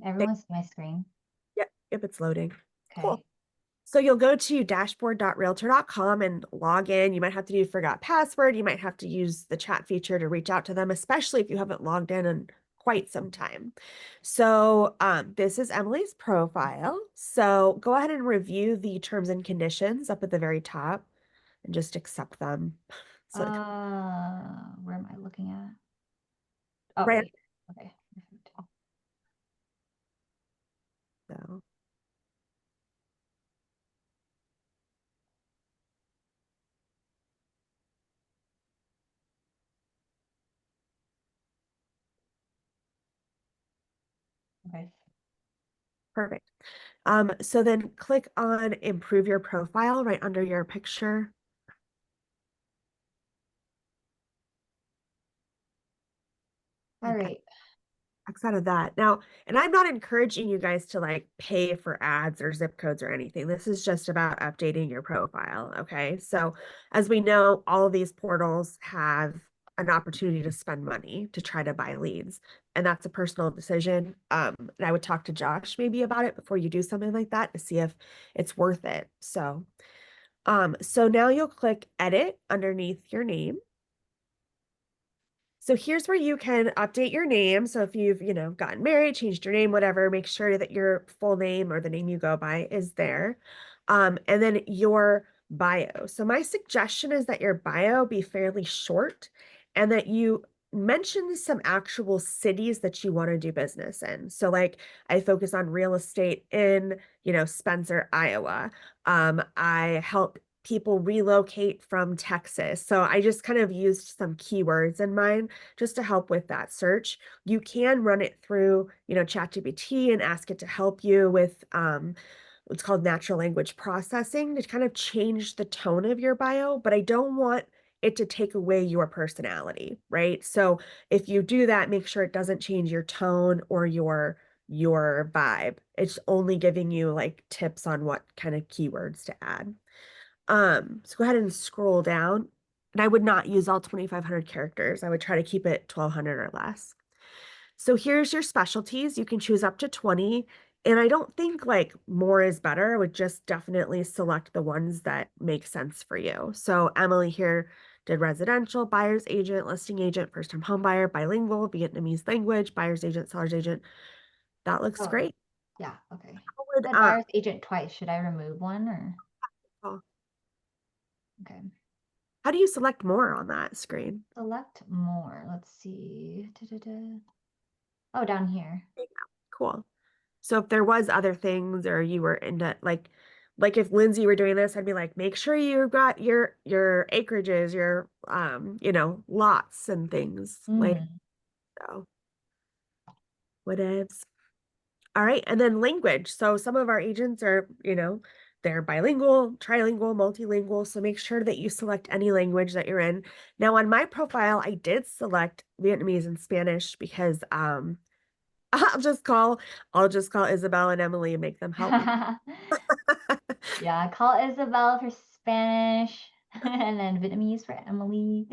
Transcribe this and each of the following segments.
Everyone see my screen? Yep, if it's loading. Cool. Okay. So you'll go to dashboard.realtor.com and log in. You might have to do forgot password. You might have to use the chat feature to reach out to them, especially if you haven't logged in quite some time. So this is Emily's profile. So go ahead and review the terms and conditions up at the very top and just accept them. So Where am I looking at? Oh, right. right. Okay. Perfect. So, Okay. perfect. So then click on improve your profile right under your picture. All And right. X out of that. Now, and I'm not encouraging you guys to like pay for ads or zip codes or anything. This is just about updating your profile. Okay. So, as we know, all of these portals have an opportunity to spend money to try to buy leads, and that's a personal decision. And I would talk to Josh maybe about it before you do something like that to see if it's worth it. So now you'll click edit underneath your name. So here's where you can update your name. So if you've, gotten married, changed your name, whatever, make sure that your full name or the name you go by is there. And then your bio. So my suggestion is that your bio be fairly short and that you mention some actual cities that you want to do business in. So like I focus on real estate in, Spencer, Iowa. I help people relocate from Texas. So I just kind of used some keywords in mine just to help with that search. You can run it through, ChatGPT and ask it to help you with what's called natural language processing to kind of change the tone of your bio, but I don't want it to take away your personality, right? So if you do that, make sure it doesn't change your tone or your vibe. It's only giving you like tips on what kind of keywords to add. So go ahead and scroll down. And I would not use all 2,500 characters. I would try to keep it 1,200 or less. So here's your specialties. You can choose up to 20. And I don't think like more is better. I would just definitely select the ones that make sense for you. So Emily here did residential, buyer's agent, listing agent, first-time home buyer, bilingual, Vietnamese language, buyer's agent, seller's agent. That looks Oh, great. yeah. Okay. How would Said buyer's agent twice. Should I remove one or? oh, Okay. how do you select more on that screen? Select more. Let's see. Da-da-da. Oh, down here. Cool. So if there was other things or you were into like if Lindsay were doing this, I'd be like, make sure you've got your acreages, your lots and things like Hmm. so. Whatevs. All right. And then language. So some of our agents are, they're bilingual, trilingual, multilingual. So make sure that you select any language that you're in. Now on my profile, I did select Vietnamese and Spanish because I'll just call Isabel and Emily and make them help me. Yeah, call Isabel for Spanish and then Vietnamese for Emily.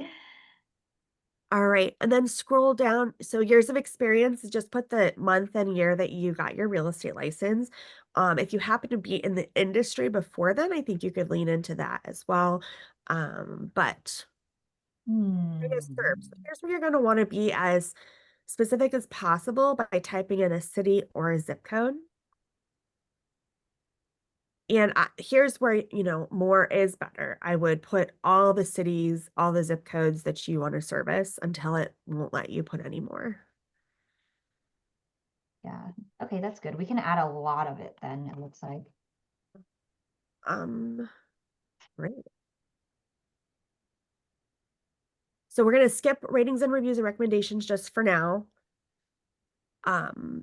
All right. And then scroll down. So years of experience, just put the month and year that you got your real estate license. If you happen to be in the industry before then, I think you could lean into that as well. But Hmm. here's where you're going to want to be as specific as possible by typing in a city or a zip code. And here's where, more is better. I would put all the cities, all the zip codes that you want to service until it won't let you put any more. Yeah. Okay, that's good. We can add a lot of it then, it looks like. Um, right. So we're going to skip ratings and reviews and recommendations just for now.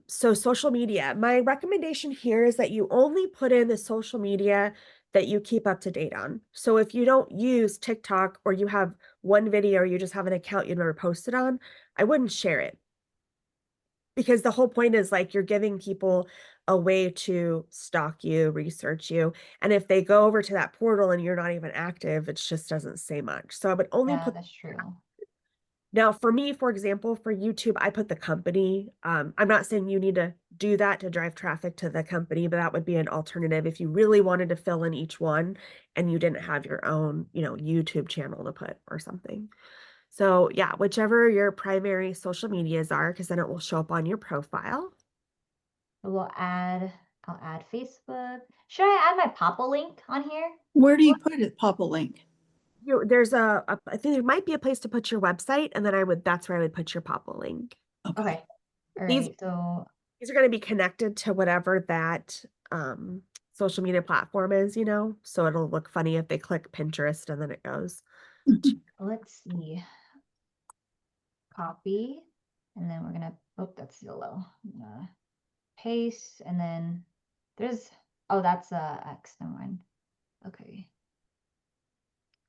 So social media, my recommendation here is that you only put in the social media that you keep up to date on. So if you don't use TikTok or you have one video or you just have an account you never posted on, I wouldn't share it because the whole point is like you're giving people a way to stalk you, research you. And if they go over to that portal and you're not even active, it just doesn't say much. So I would only Yeah, put that's true. now, for me, for example, for YouTube, I put the company. I'm not saying you need to do that to drive traffic to the company, but that would be an alternative if you really wanted to fill in each one and you didn't have your own, YouTube channel to put or something. So yeah, whichever your primary social medias are, because then it will show up on your profile. I'll add Facebook. Should I add my Papa link on here? Where do you put it, Papa Link? There's I think there might be a place to put your website, and then that's where I would put your Papa link. Okay. Okay. All These right. So these are going to be connected to whatever that social media platform is, so it'll look funny if they click Pinterest and then it goes. let's see. Copy. And then we're gonna, oh, that's yellow. I'm gonna paste and then that's X, never mind. Okay.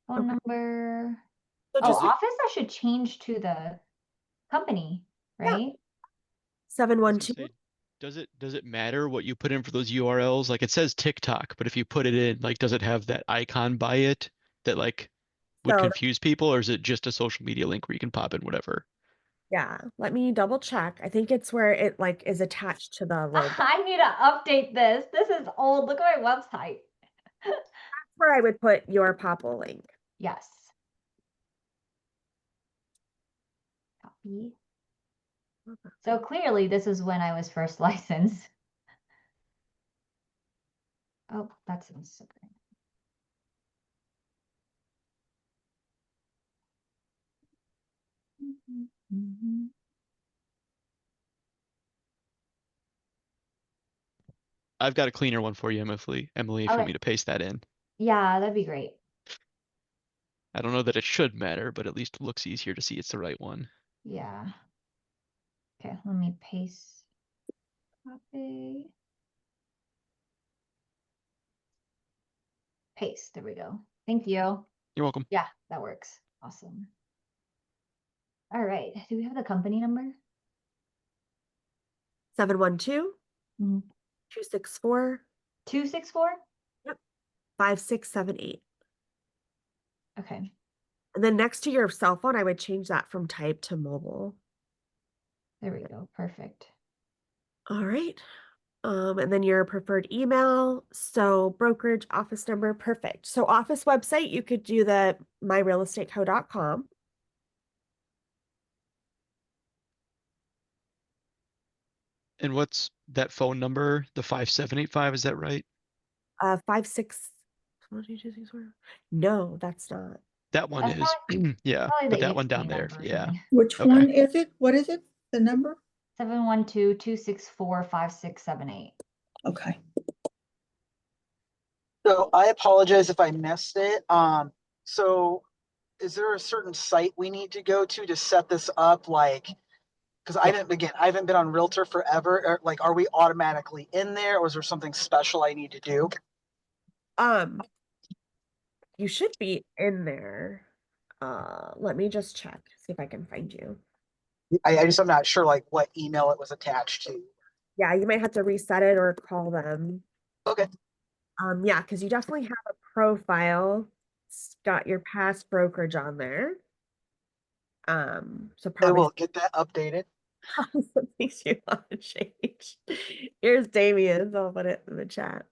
Phone Okay. number. So Oh, just office I should change to the company, right? 712. Say, does it matter what you put in for those URLs? Like it says TikTok, but if you put it in, like, does it have that icon by it that like would So confuse people, or is it just a social media link where you can pop in whatever? yeah, let me double check. I think it's where it like is attached to the logo. I need to update this. This is old. Look at my website. That's where I would put your Papa link. Yes. Copy. So clearly this is when I was first licensed. Oh, that's Instagram. I've got a cleaner one for you, Emily, if you want Okay. me to paste that in. Yeah, that'd be great. I don't know that it should matter, but at least it looks easier to see it's the right one. Yeah. Okay, let me paste. Copy. Paste. There we go. Thank you. You're welcome. Yeah, that works. Awesome. All right. Do we have the company number? 712 Mm-hmm. 264 264? 5678. Okay. And then next to your cell phone, I would change that from type to mobile. There we go. Perfect. All right. And then your preferred email. So brokerage office number, perfect. So office website, you could do the myrealestateco.com. And what's that phone number? The 5785, is that right? 56. No, that's not. That one That's is. Yeah, probably but the that one down 18 there. number or Yeah. something. Which Okay. one is it? What is it? The number? 712-264-5678. Okay. So I apologize if I missed it. So is there a certain site we need to go to set this up? Like, because I haven't been on Realtor forever. Like, are we automatically in there, or is there something special I need to do? You should be in there. Let me just check, see if I can find you. I'm not sure like what email it was attached to. Yeah, you might have to reset it or call them. Okay. Yeah, because you definitely have a profile. It's got your past brokerage on there. So I probably will get that updated. some things you want to change. Here's Damien's. I'll put it in the chat.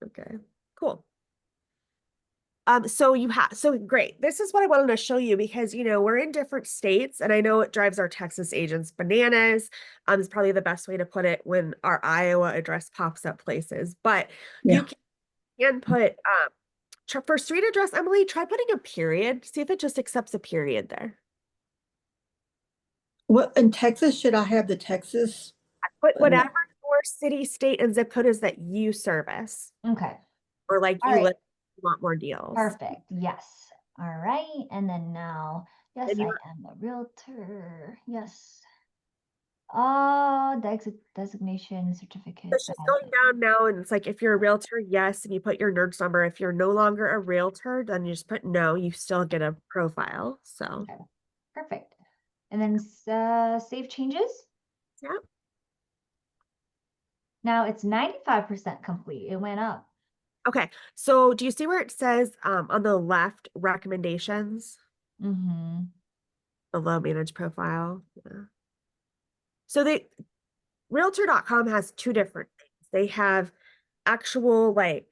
Okay, cool. So great. This is what I wanted to show you because we're in different states, and I know it drives our Texas agents bananas. Is probably the best way to put it when our Iowa address pops up places. But you can put for street address, Emily, try putting a period. See if it just accepts a period there. What in Texas should I have the Texas? Put whatever your city, state, and zip code is that you service. Okay. Or like All you right. want more deals. Perfect. Yes. All right. And then now, yes, And I am a realtor. Yes. Designation certificate. So she's going down now, and it's like if you're a realtor, yes, and you put your NERDS number. If you're no longer a realtor, then you just put no. You still get a profile. So Okay. Perfect. And then save changes. yeah. Now it's 95% complete. It went up. Okay. So do you see where it says on the left recommendations? Mm-hmm. Below manage profile. Yeah. So Realtor.com has two different things. They have actual like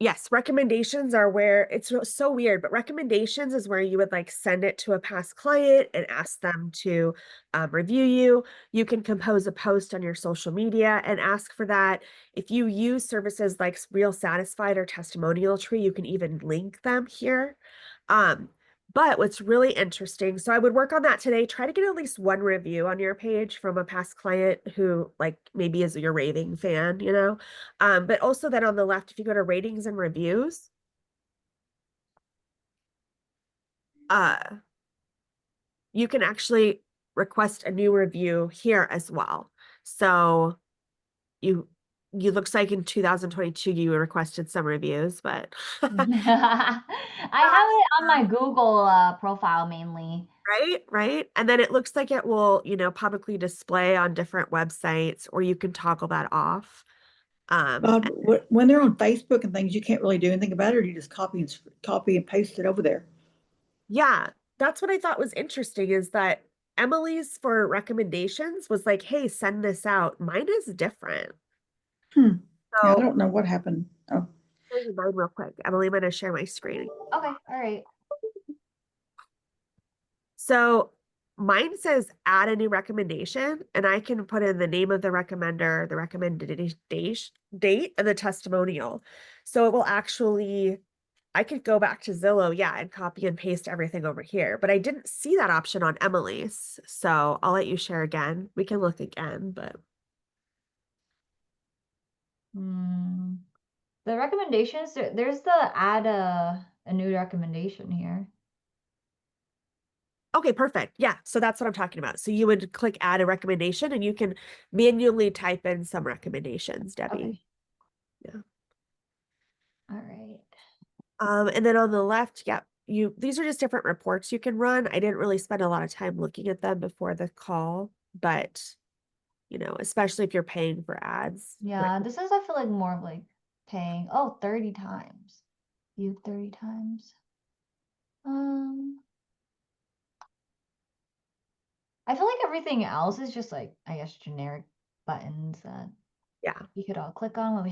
yes, recommendations are where it's so weird, but recommendations is where you would like send it to a past client and ask them to review you. You can compose a post on your social media and ask for that. If you use services like Real Satisfied or Testimonial Tree, you can even link them here. But what's really interesting, so I would work on that today. Try to get at least one review on your page from a past client who like maybe is your raving fan, you know? But also then on the left, if you go to ratings and reviews, you can actually request a new review here as well. So you looks like in 2022 you requested some reviews, but I have it on my Google profile mainly. right. And then it looks like it will, publicly display on different websites, or you can toggle that off. Bob, when they're on Facebook and things, you can't really do anything about it, or you just copy and paste it over there. Yeah, that's what I thought was interesting is that Emily's for recommendations was like, hey, send this out. Mine is different. Yeah, I So don't know what happened. Oh, here's mine real quick. Emily, I'm going to share my screen. Okay, all right. So mine says add a new recommendation, and I can put in the name of the recommender, the recommended date, and the testimonial. So it will actually, I could go back to Zillow, yeah, and copy and paste everything over here, but I didn't see that option on Emily's. So I'll let you share again. We can look again, but The recommendations, there's the add a new recommendation here. okay, perfect. Yeah, so that's what I'm talking about. So you would click add a recommendation and you can manually type in some recommendations, Debbie. Okay. Yeah. All right. And then on the left, yeah, these are just different reports you can run. I didn't really spend a lot of time looking at them before the call, but especially if you're paying for ads. Yeah, this is, I feel like, more of like paying, 30 times. Viewed 30 times. I feel like everything else is just like, I guess, generic buttons that Yeah, we could all click on when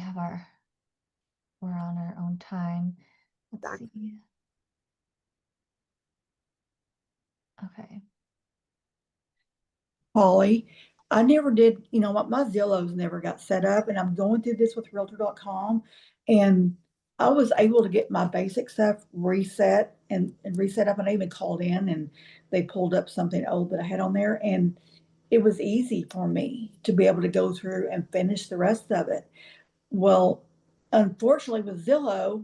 we're on our own time. Let's exactly. see. Okay. Holly, I never did, my Zillows never got set up, and I'm going through this with Realtor.com, and I was able to get my basic stuff reset and reset up, and I even called in and they pulled up something old that I had on there, and it was easy for me to be able to go through and finish the rest of it. Well, unfortunately with Zillow,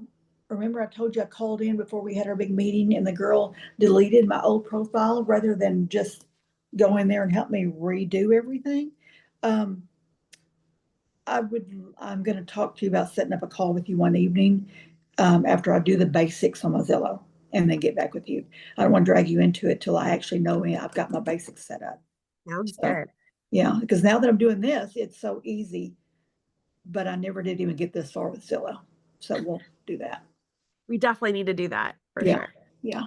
remember I told you I called in before we had our big meeting and the girl deleted my old profile rather than just go in there and help me redo everything. Um, I'm going to talk to you about setting up a call with you one evening after I do the basics on my Zillow and then get back with you. I don't want to drag you into it till I actually know I've got my basics set up. Sounds So, good. yeah, because now that I'm doing this, it's so easy, but I never did even get this far with Zillow. So we'll do that. We definitely need to do that for Yeah. sure. Yeah.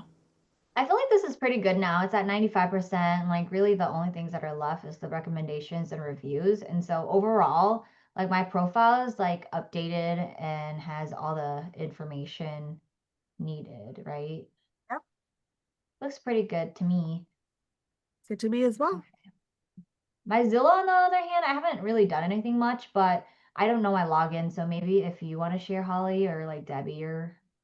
I feel like this is pretty good now. It's at 95%. Like, really, the only things that are left is the recommendations and reviews. And so overall, like, my profile is like updated and has all the information needed, right? Yep. Looks pretty good to me. Good to me as well. My Zillow, on the other hand, I haven't really done anything much, but I don't know my login. So maybe if you want to share, Holly, or like Debbie, your